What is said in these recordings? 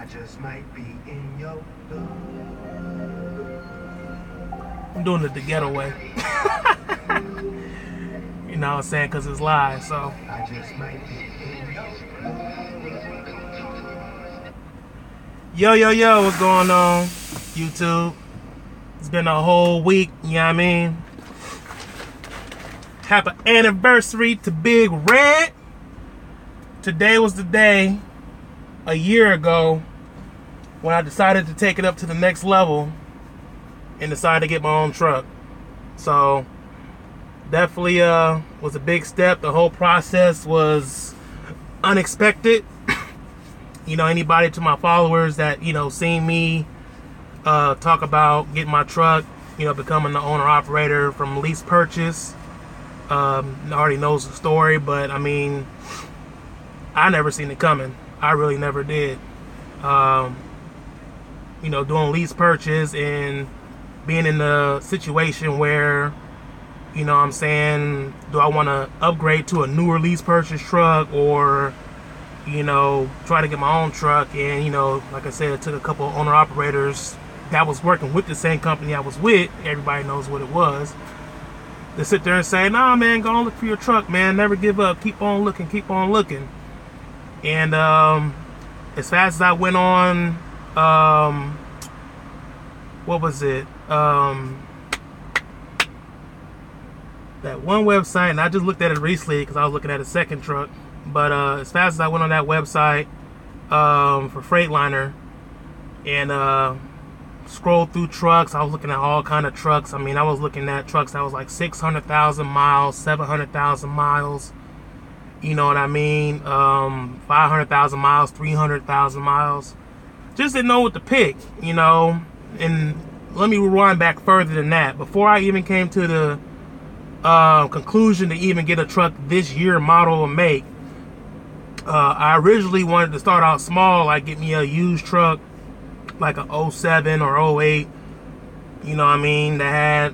I just might be in your love. I'm doing it the ghetto way. You know what I'm saying? Because it's live, so. I just might be in your love. Yo, what's going on, YouTube? It's been a whole week, you know what I mean? Happy anniversary to Big Red. Today was the day, a year ago, when I decided to take it up to the next level and decided to get my own truck. So, definitely was a big step. The whole process was unexpected. You know, anybody to my followers that, you know, seen me talk about getting my truck, you know, becoming the owner-operator from lease purchase, already knows the story, but I mean, I never seen it coming. I really never did. You know, doing lease purchase and being in the situation where, you know what I'm saying, do I want to upgrade to a newer lease purchase truck or, you know, try to get my own truck? And, you know, like I said, it took a couple of owner-operators that was working with the same company I was with, everybody knows what it was, to sit there and say, nah, man, go on look for your truck, man. Never give up. Keep on looking. Keep on looking. And as fast as I went on, what was it? That one website, and I just looked at it recently because I was looking at a second truck. But as fast as I went on that website for Freightliner and scrolled through trucks, I was looking at all kind of trucks. I mean, I was looking at trucks that was like 600,000 miles, 700,000 miles. You know what I mean? 500,000 miles, 300,000 miles. Just didn't know what to pick, you know. And let me rewind back further than that. Before I even came to the conclusion to even get a truck this year, model and make, I originally wanted to start out small, like get me a used truck, like a 07 or 08, you know what I mean, that had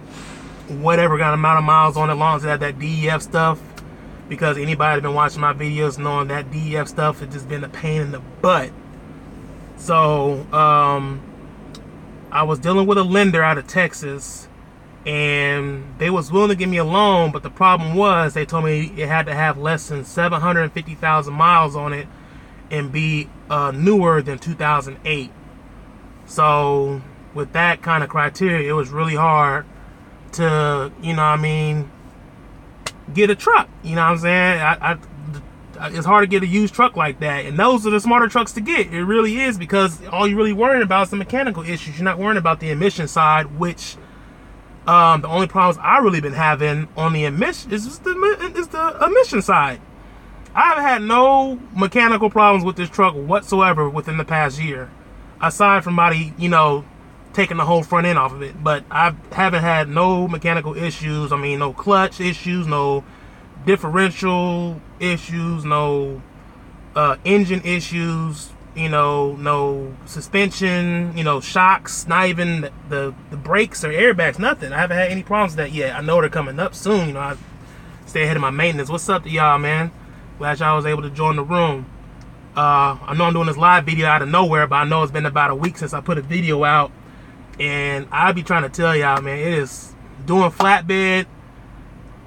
whatever kind of amount of miles on it, as long as it had that DEF stuff. Because anybody that's been watching my videos knowing that DEF stuff has just been a pain in the butt. So, I was dealing with a lender out of Texas, and they was willing to give me a loan, but the problem was they told me it had to have less than 750,000 miles on it and be newer than 2008. So, with that kind of criteria, it was really hard to, you know what I mean, get a truck. You know what I'm saying? It's hard to get a used truck like that, and those are the smarter trucks to get. It really is, because all you're really worrying about is the mechanical issues. You're not worrying about the emission side, which the only problems I really been having on the emission is the emission side. I've had no mechanical problems with this truck whatsoever within the past year, aside from somebody, you know, taking the whole front end off of it. But I haven't had no mechanical issues. I mean, no clutch issues, no differential issues, no engine issues, you know, no suspension, you know, shocks, not even the brakes or airbags, nothing. I haven't had any problems with that yet. I know they're coming up soon. You know, I stay ahead of my maintenance. What's up to y'all, man? Glad y'all was able to join the room. I know I'm doing this live video out of nowhere, but I know it's been about a week since I put a video out. And I'll be trying to tell y'all, man, it is doing flatbed,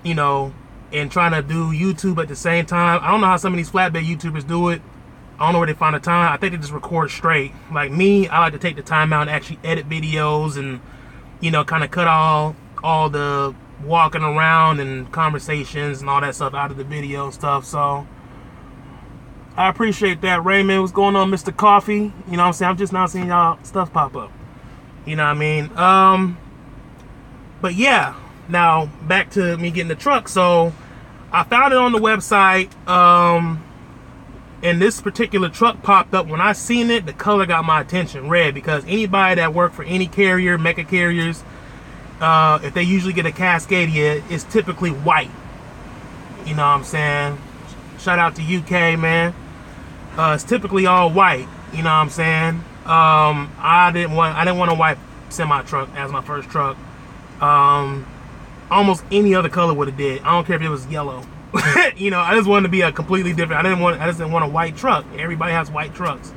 you know, and trying to do YouTube at the same time. I don't know how some of these flatbed YouTubers do it. I don't know where they find the time. I think they just record straight. Like me, I like to take the time out and actually edit videos and, you know, kind of cut all the walking around and conversations and all that stuff out of the video and stuff. So I appreciate that, Raymond. What's going on, Mr. Coffee? You know what I'm saying? I'm just now seeing y'all stuff pop up. You know what I mean? But yeah, now back to me getting the truck. So I found it on the website, and this particular truck popped up. When I seen it, the color got my attention, red, because anybody that work for any carrier, mecha carriers, if they usually get a Cascadia, it's typically white. You know what I'm saying? Shout out to UK, man. It's typically all white. You know what I'm saying? I didn't want a white semi truck as my first truck. Almost any other color would have did. I don't care if it was yellow. You know, I just wanted to be a completely different. I just didn't want a white truck. Everybody has white trucks.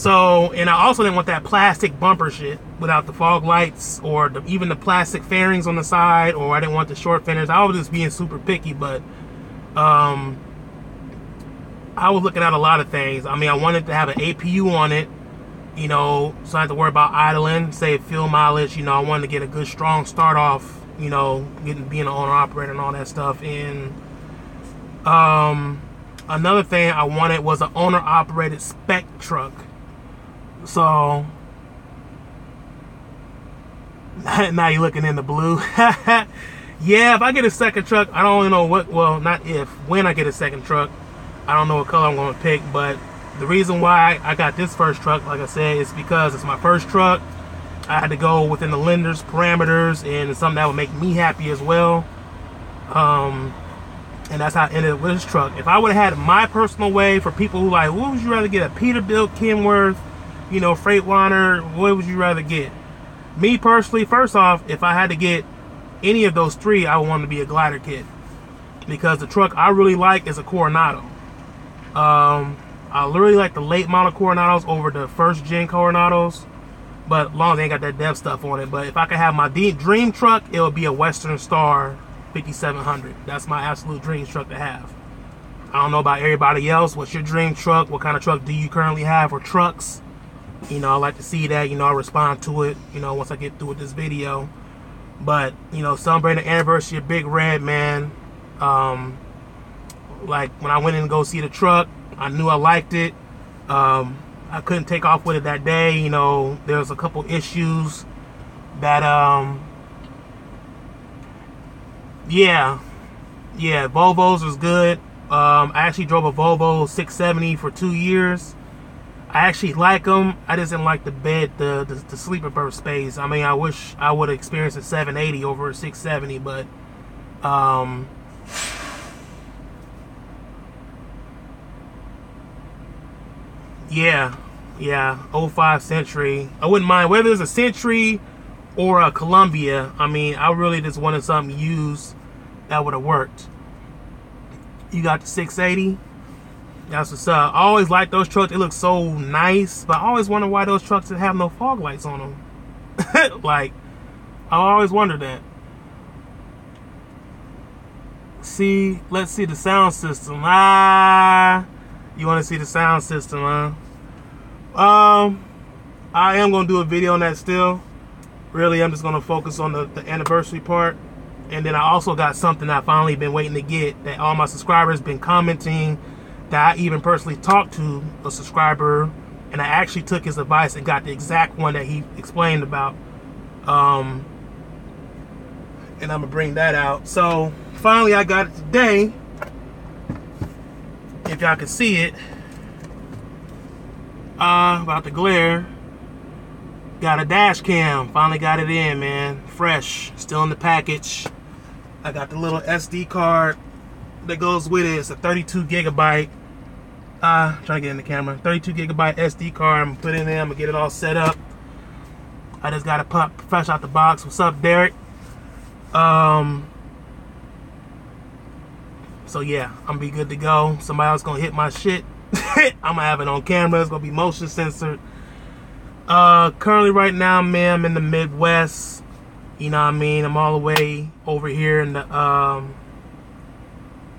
So, and I also didn't want that plastic bumper shit without the fog lights or even the plastic fairings on the side, or I didn't want the short fenders. I was just being super picky, but I was looking at a lot of things. I mean, I wanted to have an APU on it, you know, so I didn't have to worry about idling, save fuel mileage. You know, I wanted to get a good strong start off, you know, being an owner operator and all that stuff. And another thing I wanted was an owner operated spec truck. So now you're looking in the blue. Yeah, if I get a second truck, I don't know what, well, not if, when I get a second truck, I don't know what color I'm going to pick. But the reason why I got this first truck, like I said, is because it's my first truck. I had to go within the lender's parameters, and it's something that would make me happy as well. And that's how I ended up with this truck. If I would have had my personal way, for people who like, what would you rather get, a Peterbilt, Kenworth, you know, Freightliner, what would you rather get? Me personally, first off, if I had to get any of those three, I would want to be a glider kit, because the truck I really like is a Coronado. I really like the late model Coronados over the first gen Coronados, but as long as they ain't got that dev stuff on it. But if I could have my dream truck, it would be a Western Star 5700. That's my absolute dream truck to have. I don't know about everybody else. What's your dream truck? What kind of truck do you currently have, or trucks? You know, I like to see that. You know, I'll respond to it, you know, once I get through with this video. But, you know, celebrating the anniversary of Big Red, man. Like, when I went in to go see the truck, I knew I liked it. I couldn't take off with it that day. You know, there was a couple issues that, yeah, Volvos was good. I actually drove a Volvo 670 for 2 years. I actually like them. I just didn't like the bed, the sleeper berth space. I mean, I wish I would have experienced a 780 over a 670, but yeah, 05 Century. I wouldn't mind whether it's a Century or a Columbia. I mean, I really just wanted something used that would have worked. You got the 680. That's what's up. I always like those trucks. They look so nice, but I always wonder why those trucks have no fog lights on them. Like, I always wonder that. See, let's see the sound system. You want to see the sound system, huh? I am going to do a video on that still. Really, I'm just going to focus on the anniversary part. And then I also got something I finally been waiting to get, that all my subscribers been commenting, that I even personally talked to a subscriber, and I actually took his advice and got the exact one that he explained about. And I'm gonna bring that out. So finally I got it today. If y'all can see it, about the glare. Got a dash cam. Finally got it in, man. Fresh, still in the package. I got the little SD card that goes with it. It's a 32 gigabyte. Trying to get in the camera. 32 gigabyte SD card. I'm gonna put it in there. I'm gonna get it all set up. I just got it pop fresh out the box. What's up, Derek? So yeah, I'm gonna be good to go. Somebody else gonna hit my shit. I'm gonna have it on camera. It's gonna be motion censored. Currently right now, man, I'm in the Midwest. You know what I mean? I'm all the way over here in the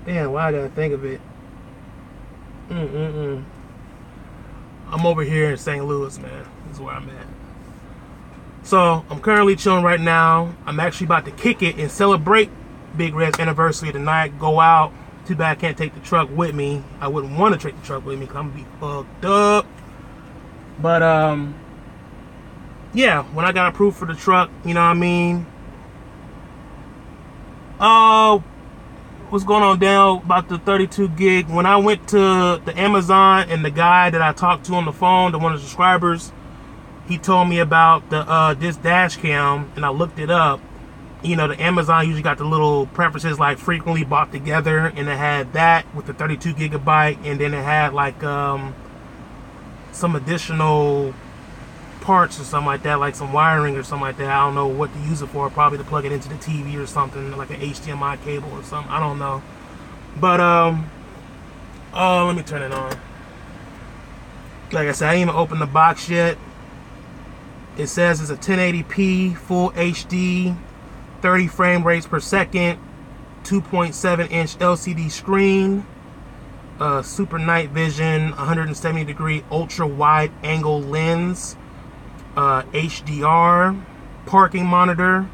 damn, why I gotta think of it. I'm over here in St. Louis, man. This is where I'm at. So I'm currently chilling right now. I'm actually about to kick it and celebrate Big Red's anniversary tonight. Go out. Too bad I can't take the truck with me. I wouldn't want to take the truck with me because I'm gonna be fucked up. But yeah, when I got approved for the truck, you know what I mean? What's going on down about the 32 gig? When I went to the Amazon, and the guy that I talked to on the phone, the one of the subscribers, he told me about the this dash cam, and I looked it up. You know, the Amazon usually got the little preferences like frequently bought together, and it had that with the 32 gigabyte, and then it had like some additional parts or something like that, like some wiring or something like that. I don't know what to use it for. Probably to plug it into the TV or something, like an HDMI cable or something. I don't know. But let me turn it on. Like I said, I ain't even opened the box yet. It says it's a 1080p full HD, 30 frame rates per second, 2.7-inch LCD screen, super night vision, 170-degree ultra wide angle lens, HDR, parking monitor,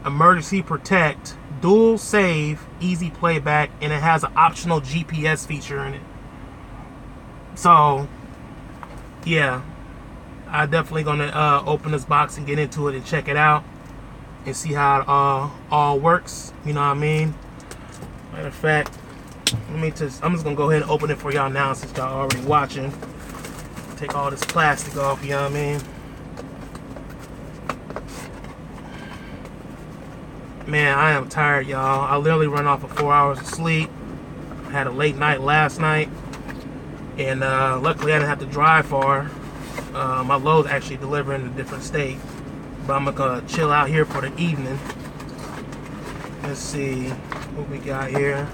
emergency protect, dual save, easy playback, and it has an optional GPS feature in it. So yeah, I definitely gonna open this box and get into it and check it out and see how it all works. You know what I mean? Matter of fact, I'm just gonna go ahead and open it for y'all now since y'all already watching. Take all this plastic off, you know what I mean? Man, I am tired, y'all. I literally run off of 4 hours of sleep. I had a late night last night, and luckily I didn't have to drive far. My load's actually delivering in a different state, but I'm gonna chill out here for the evening. Let's see what we got here.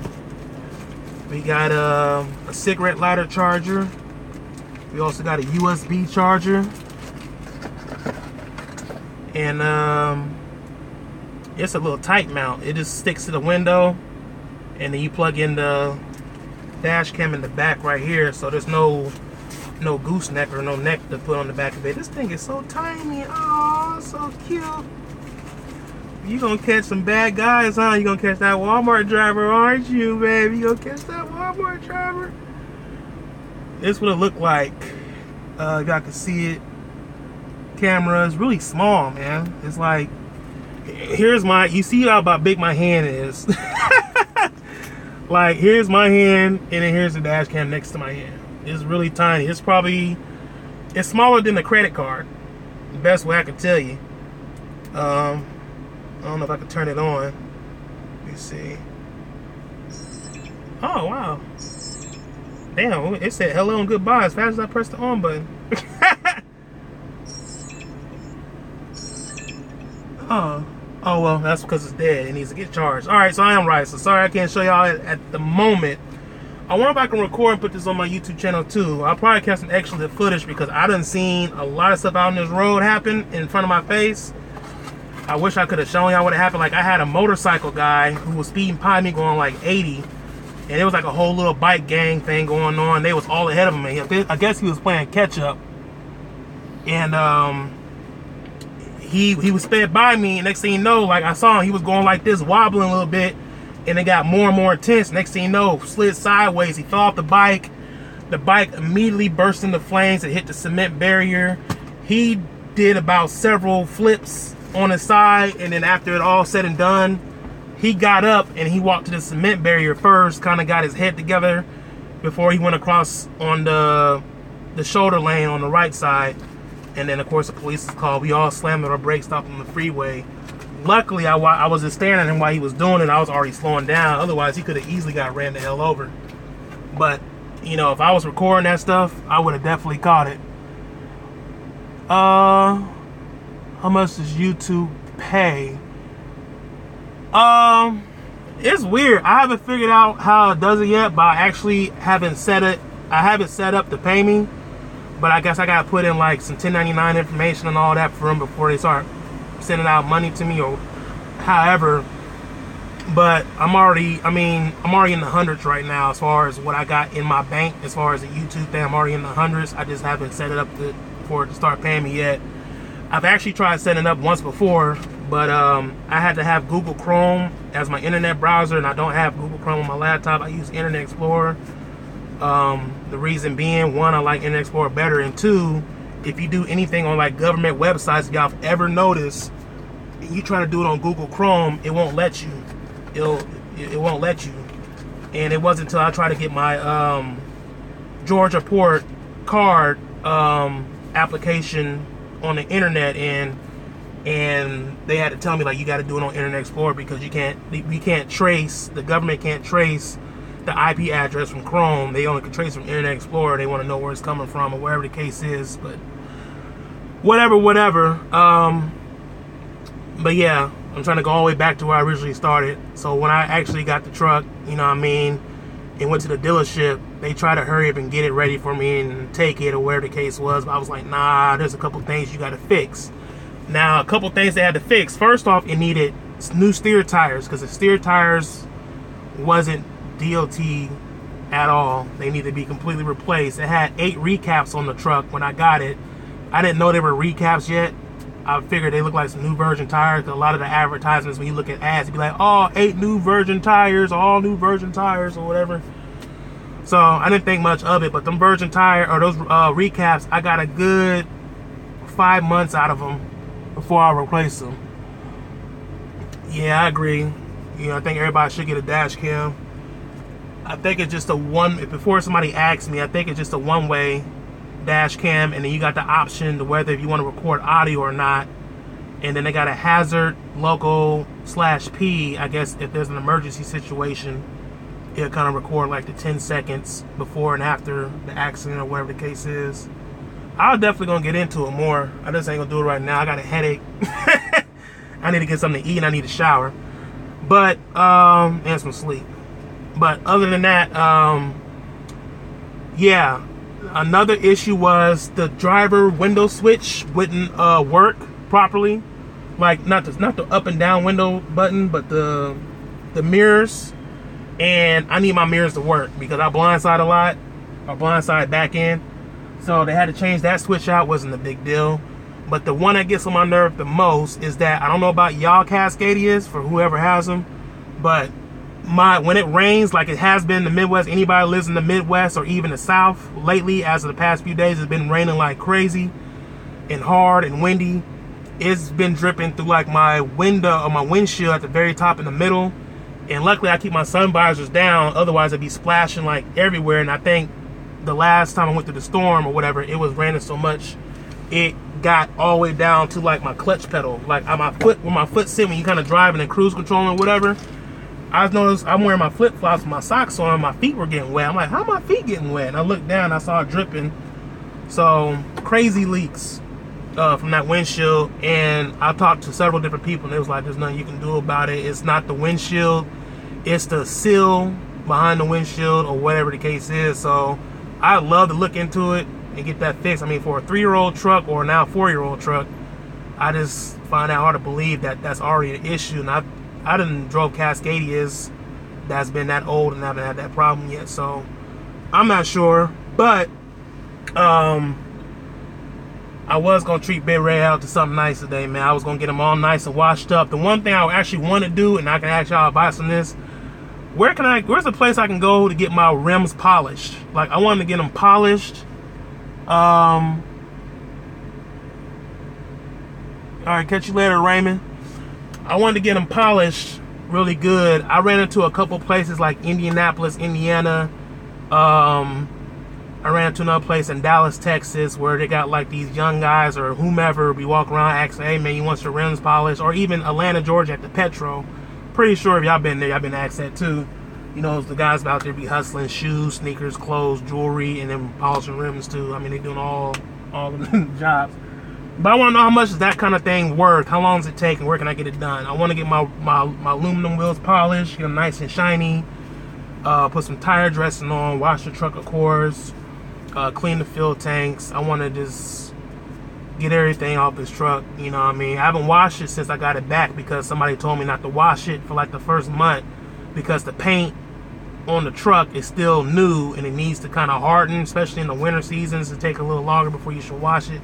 We got a cigarette lighter charger. We also got a USB charger, and it's a little tight mount. It just sticks to the window, and then you plug in the dash cam in the back right here, so there's no gooseneck or no neck to put on the back of it. This thing is so tiny. Oh, so cute. You gonna catch some bad guys, huh? You gonna catch that Walmart driver, aren't you, baby? You gonna catch that Walmart driver? This would have looked like. Y'all can see it. Camera is really small, man. It's like, here's my, you see how big my hand is. Like, here's my hand, and then here's the dash cam next to my hand. It's really tiny. It's smaller than a credit card. The best way I can tell you. I don't know if I can turn it on. Let me see. Oh, wow. Damn, it said hello and goodbye as fast as I pressed the on button. Oh, well, that's because it's dead. It needs to get charged. All right, so I am right. So sorry I can't show y'all at the moment. I wonder if I can record and put this on my YouTube channel too. I'll probably catch some extra footage because I done seen a lot of stuff out on this road happen in front of my face. I wish I could have shown y'all what happened. Like, I had a motorcycle guy who was speeding by me going like 80, and it was like a whole little bike gang thing going on. They was all ahead of him. I guess he was playing catch up, and he was sped by me, and next thing you know, like, I saw him, he was going like this, wobbling a little bit, and it got more and more intense. Next thing you know, slid sideways. He fell off the bike. The bike immediately burst into flames and hit the cement barrier. He did about several flips on his side, and then after it all said and done, he got up and he walked to the cement barrier first, kind of got his head together before he went across on the shoulder lane on the right side. And then, of course, the police was called. We all slammed our brakes, stopped on the freeway. Luckily, I was just staring at him while he was doing it. I was already slowing down. Otherwise, he could have easily got ran the hell over. But, you know, if I was recording that stuff, I would have definitely caught it. How much does YouTube pay? It's weird. I haven't figured out how it does it yet, but I actually haven't set it. I have it set up to pay me. But I guess I gotta put in like some 1099 information and all that for them before they start sending out money to me or however. But I'm already in the hundreds right now as far as what I got in my bank. As far as the YouTube thing, I'm already in the hundreds. I just haven't set it up for it to start paying me yet. I've actually tried setting it up once before, but I had to have Google Chrome as my internet browser, and I don't have Google Chrome on my laptop. I use Internet Explorer. The reason being, one, I like Internet Explorer better, and two, if you do anything on like government websites, if y'all have ever noticed, you try to do it on Google Chrome, it won't let you. It won't let you. And it wasn't until I tried to get my Georgia Port card application on the internet, and they had to tell me, like, you got to do it on Internet Explorer because we can't trace, the government can't trace the IP address from Chrome. They only can trace from Internet Explorer. They want to know where it's coming from or wherever the case is. But whatever. But yeah, I'm trying to go all the way back to where I originally started. So when I actually got the truck, you know what I mean, and went to the dealership, they try to hurry up and get it ready for me and take it or whatever the case was. But I was like, nah, there's a couple things you got to fix. Now, a couple things they had to fix. First off, it needed new steer tires because the steer tires wasn't DOT at all. They need to be completely replaced. It had 8 recaps on the truck when I got it. I didn't know they were recaps yet. I figured they look like some new virgin tires. A lot of the advertisements, when you look at ads, it'd be like, oh, 8 new virgin tires, all new virgin tires or whatever. So I didn't think much of it, but them virgin tire or those recaps, I got a good 5 months out of them before I replace them. Yeah, I agree. You know, I think everybody should get a dash cam. I think it's just a one, before somebody asks me, I think it's just a one-way dash cam, and then you got the option to whether if you want to record audio or not. And then they got a hazard local /P. I guess if there's an emergency situation, it'll kind of record like the 10 seconds before and after the accident or whatever the case is. I'm definitely gonna get into it more. I just ain't gonna do it right now. I got a headache. I need to get something to eat and I need a shower. But and some sleep. But other than that, yeah. Another issue was the driver window switch wouldn't work properly. Like not the up and down window button, but the mirrors. And I need my mirrors to work because I blindside a lot, or blindside back end. So they had to change that switch out. Wasn't a big deal. But the one that gets on my nerve the most is that I don't know about y'all cascadias for whoever has them, but when it rains like it has been in the Midwest, anybody lives in the Midwest or even the South lately, as of the past few days, it's been raining like crazy and hard and windy. It's been dripping through like my window or my windshield at the very top in the middle. And luckily I keep my sun visors down, otherwise it'd be splashing like everywhere. And I think the last time I went through the storm or whatever, it was raining so much it got all the way down to like my clutch pedal, like on my foot, where my foot sit when you kind of driving and cruise control or whatever. I noticed I'm wearing my flip flops with my socks on, my feet were getting wet. I'm like, how are my feet getting wet? And I looked down, I saw it dripping. So crazy leaks from that windshield. And I talked to several different people and it was like, there's nothing you can do about it. It's not the windshield, it's the sill behind the windshield or whatever the case is. So I'd love to look into it and get that fixed. I mean, for a 3-year-old truck or now 4-year-old truck, I just find it hard to believe that that's already an issue. And I done drove Cascadias that's been that old and haven't had that problem yet. So I'm not sure, but I was gonna treat Big Ray out to something nice today, man. I was gonna get him all nice and washed up. The one thing I actually want to do, and I can ask y'all advice on this, where's the place I can go to get my rims polished? Like, I wanted to get them polished. All right, catch you later, Raymond. I wanted to get them polished really good. I ran into a couple places like Indianapolis, Indiana. I ran into another place in Dallas, Texas, where they got like these young guys or whomever be walking around asking, hey man, you want your rims polished? Or even Atlanta, Georgia at the Petro. Pretty sure if y'all been there, y'all been asked that too. You know, the guys out there be hustling shoes, sneakers, clothes, jewelry, and then polishing rims too. I mean, they doing all the jobs. But I want to know how much is that kind of thing worth? How long does it take and where can I get it done? I want to get my aluminum wheels polished, get them nice and shiny, put some tire dressing on, wash the truck of course, clean the fuel tanks. I want to just get everything off this truck, you know what I mean? I haven't washed it since I got it back because somebody told me not to wash it for like the first month because the paint on the truck is still new and it needs to kind of harden, especially in the winter seasons. It take a little longer before you should wash it.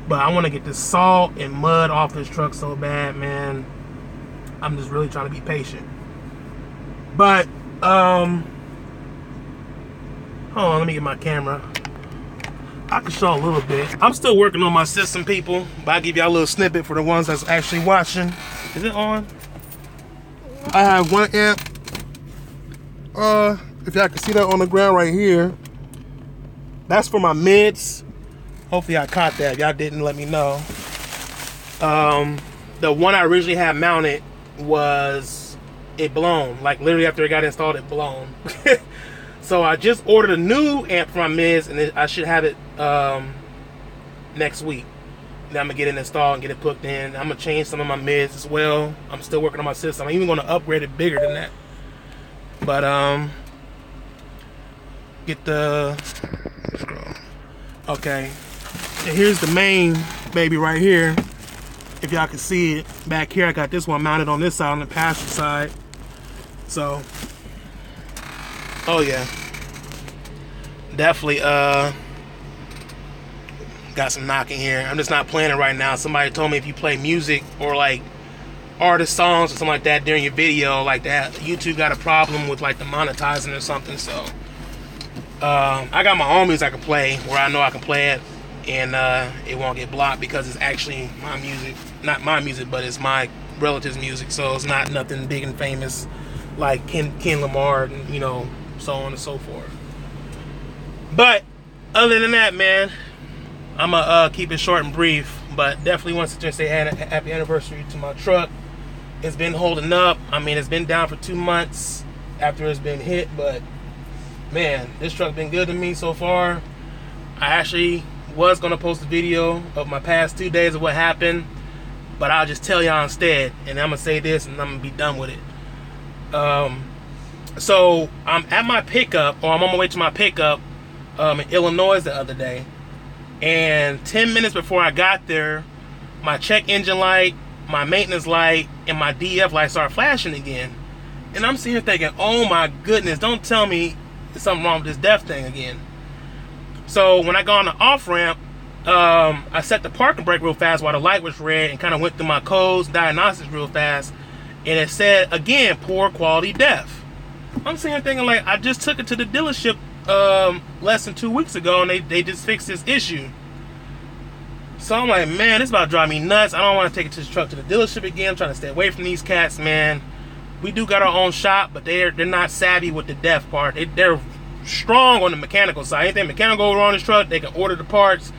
But I want to get this salt and mud off this truck so bad, man. I'm just really trying to be patient. But hold on, let me get my camera. I can show a little bit. I'm still working on my system, people, but I'll give y'all a little snippet for the ones that's actually watching. Is it on? I have 1 amp. If y'all can see that on the ground right here, that's for my mids. Hopefully I caught that. If y'all didn't, let me know. The one I originally had mounted was it blown. Like literally after it got installed, it blown. So I just ordered a new amp for my mids, and I should have it next week. Then I'm gonna get it installed and get it hooked in. I'm gonna change some of my mids as well. I'm still working on my system. I'm even gonna upgrade it bigger than that. But get the okay. And here's the main baby right here. If y'all can see it back here, I got this one mounted on this side, on the passenger side. So, oh yeah, definitely got some knocking here. I'm just not playing it right now. Somebody told me if you play music or like artist songs or something like that during your video, like that, YouTube got a problem with like the monetizing or something. So I got my own music I can play where I know I can play it and it won't get blocked because it's actually my music. Not my music, but it's my relative's music, so it's not nothing big and famous like Ken Lamar and, you know, so on and so forth. But other than that, man, I'm gonna keep it short and brief, but definitely want to just say happy anniversary to my truck. It's been holding up. I mean, it's been down for 2 months after it's been hit, but man, this truck's been good to me so far. I actually was gonna post a video of my past 2 days of what happened, but I'll just tell y'all instead, and I'm gonna say this and I'm gonna be done with it. So I'm at my pickup, or I'm on my way to my pickup in Illinois the other day, and 10 minutes before I got there, my check engine light, my maintenance light, and my DF light start flashing again. And I'm sitting here thinking, oh my goodness, don't tell me there's something wrong with this DEF thing again. So when I got on the off ramp, I set the parking brake real fast while the light was red and kind of went through my codes, diagnostics real fast, and it said again, poor quality DEF. I'm sitting here thinking, like, I just took it to the dealership less than 2 weeks ago and they just fixed this issue. So I'm like, man, this is about to drive me nuts. I don't want to take it to the truck to the dealership again. I'm trying to stay away from these cats, man. We do got our own shop, but they're not savvy with the DEF part. They're strong on the mechanical side. Anything mechanical go wrong on this truck, they can order the parts,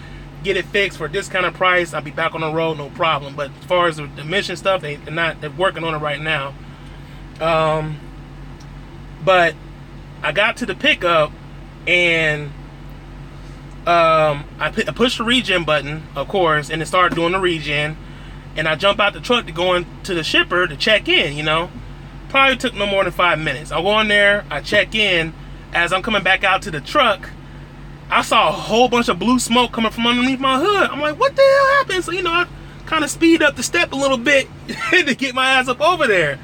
get it fixed for a discounted price. I'll be back on the road, no problem. But as far as the emission stuff, they're working on it right now. But I got to the pickup and I pushed the regen button, of course, and it started doing the regen. And I jump out the truck to go into the shipper to check in, you know. Probably took no more than 5 minutes. I go in there, I check in. As I'm coming back out to the truck, I saw a whole bunch of blue smoke coming from underneath my hood. I'm like, what the hell happened? So, you know, I kind of speed up the step a little bit to get my ass up over there.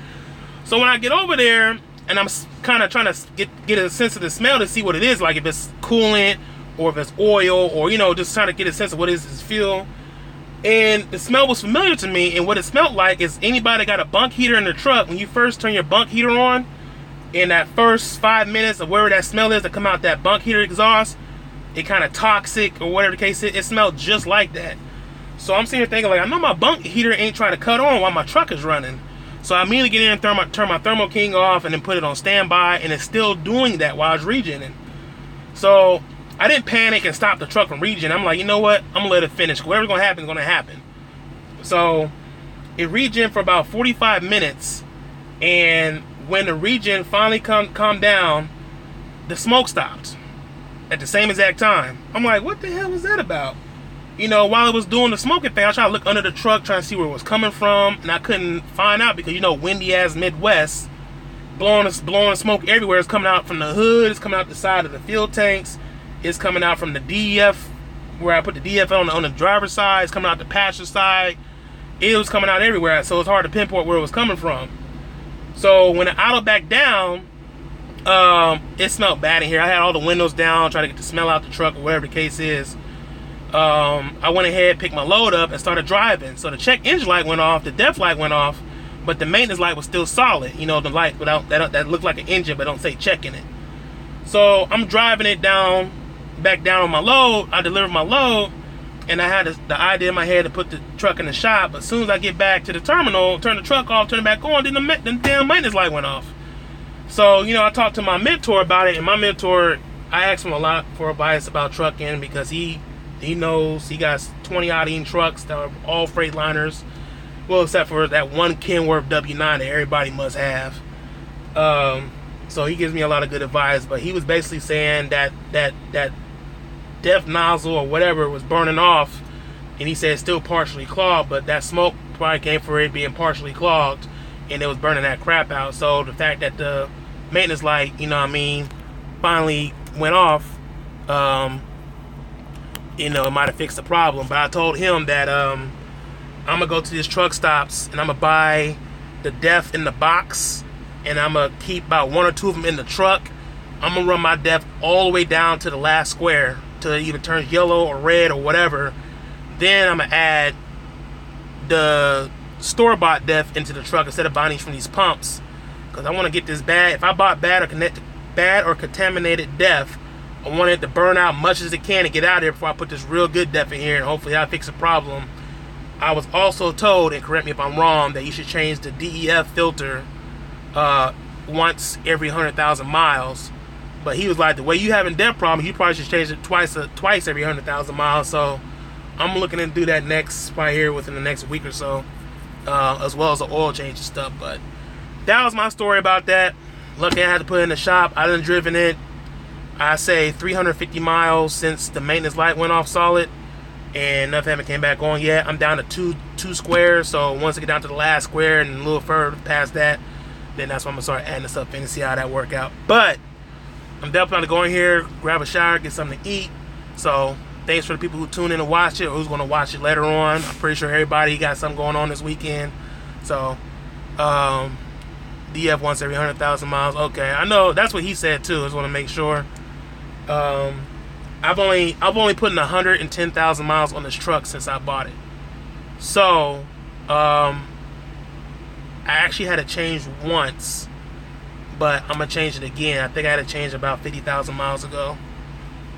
So when I get over there, and I'm kind of trying to get a sense of the smell to see what it is, like if it's coolant or if it's oil, or, you know, just trying to get a sense of what is this fuel. And the smell was familiar to me, and what it smelled like is anybody got a bunk heater in the truck, when you first turn your bunk heater on, in that first 5 minutes of wherever that smell is that come out that bunk heater exhaust, it kind of toxic or whatever the case is, it smelled just like that. So I'm sitting here thinking, like, I know my bunk heater ain't trying to cut on while my truck is running. So I immediately get in and turn my Thermo King off and then put it on standby, and it's still doing that while I was regenning. So I didn't panic and stop the truck from regen. I'm like, you know what? I'm gonna let it finish. Whatever's gonna happen is gonna happen. So it regen for about 45 minutes, and when the regen finally calmed down, the smoke stopped at the same exact time. I'm like, what the hell was that about? You know, while it was doing the smoking thing, I tried to look under the truck, trying to see where it was coming from, and I couldn't find out because, you know, windy ass Midwest, blowing smoke everywhere. It's coming out from the hood, it's coming out the side of the fuel tanks, it's coming out from the DEF, where I put the DEF on the driver's side, it's coming out the passenger side. It was coming out everywhere, so it's hard to pinpoint where it was coming from. So when it idled back down, it smelled bad in here. I had all the windows down, trying to get the smell out the truck or whatever the case is. I went ahead, picked my load up, and started driving. So the check engine light went off, the DEF light went off, but the maintenance light was still solid. You know, the light without that looked like an engine, but don't say check in it. So I'm driving it back down on my load. I delivered my load, and I had the idea in my head to put the truck in the shop. But as soon as I get back to the terminal, turn the truck off, turn it back on, then the damn maintenance light went off. So, you know, I talked to my mentor about it, and my mentor, I asked him a lot for advice about trucking because he knows he got 20 odd trucks that are all Freightliners, well, except for that one Kenworth W9 that everybody must have. So he gives me a lot of good advice, but he was basically saying that DEF nozzle or whatever was burning off, and he said it's still partially clogged, but that smoke probably came for it being partially clogged, and it was burning that crap out. So the fact that the maintenance light, you know what I mean, finally went off, you know, it might have fixed the problem. But I told him that I'm gonna go to these truck stops and I'm gonna buy the def in the box, and I'm gonna keep about 1 or 2 of them in the truck. I'm gonna run my def all the way down to the last square till it either turns yellow or red or whatever. Then I'm gonna add the store-bought def into the truck instead of buying these from these pumps, because I want to get this bad. If I bought bad or contaminated def, I want it to burn out much as it can and get out of here before I put this real good def in here, and hopefully that'll fix the problem. I was also told, and correct me if I'm wrong, that you should change the DEF filter once every 100,000 miles. But he was like, the way you having def problem, you probably should change it twice every 100,000 miles. So I'm looking to do that next, right here within the next week or so, as well as the oil change and stuff. But that was my story about that. Lucky I had to put it in the shop. I done driven it, I say 350 miles since the maintenance light went off solid, and nothing haven't came back on yet. I'm down to two squares, so once I get down to the last square and a little further past that, then that's when I'm gonna start adding this up in and see how that work out. But I'm definitely gonna go in here, grab a shower, get something to eat. So thanks for the people who tune in to watch it, or who's gonna watch it later on. I'm pretty sure everybody got something going on this weekend. So DF once every 100,000 miles. Okay, I know that's what he said too. I just want to make sure. I've only put in 110,000 miles on this truck since I bought it. So I actually had to change once, but I'm gonna change it again. I think I had to change about 50,000 miles ago,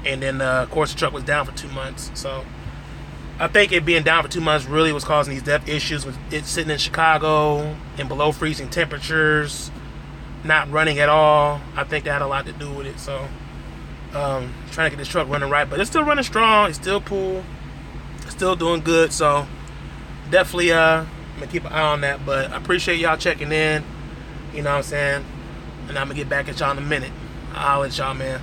and then of course the truck was down for 2 months. So I think it being down for 2 months really was causing these depth issues with it sitting in Chicago in below freezing temperatures, not running at all. I think that had a lot to do with it. So trying to get this truck running right, but it's still running strong. It's still cool, still doing good. So definitely I'm gonna keep an eye on that. But I appreciate y'all checking in, you know what I'm saying, and I'm gonna get back at y'all in a minute. I'll let y'all, man.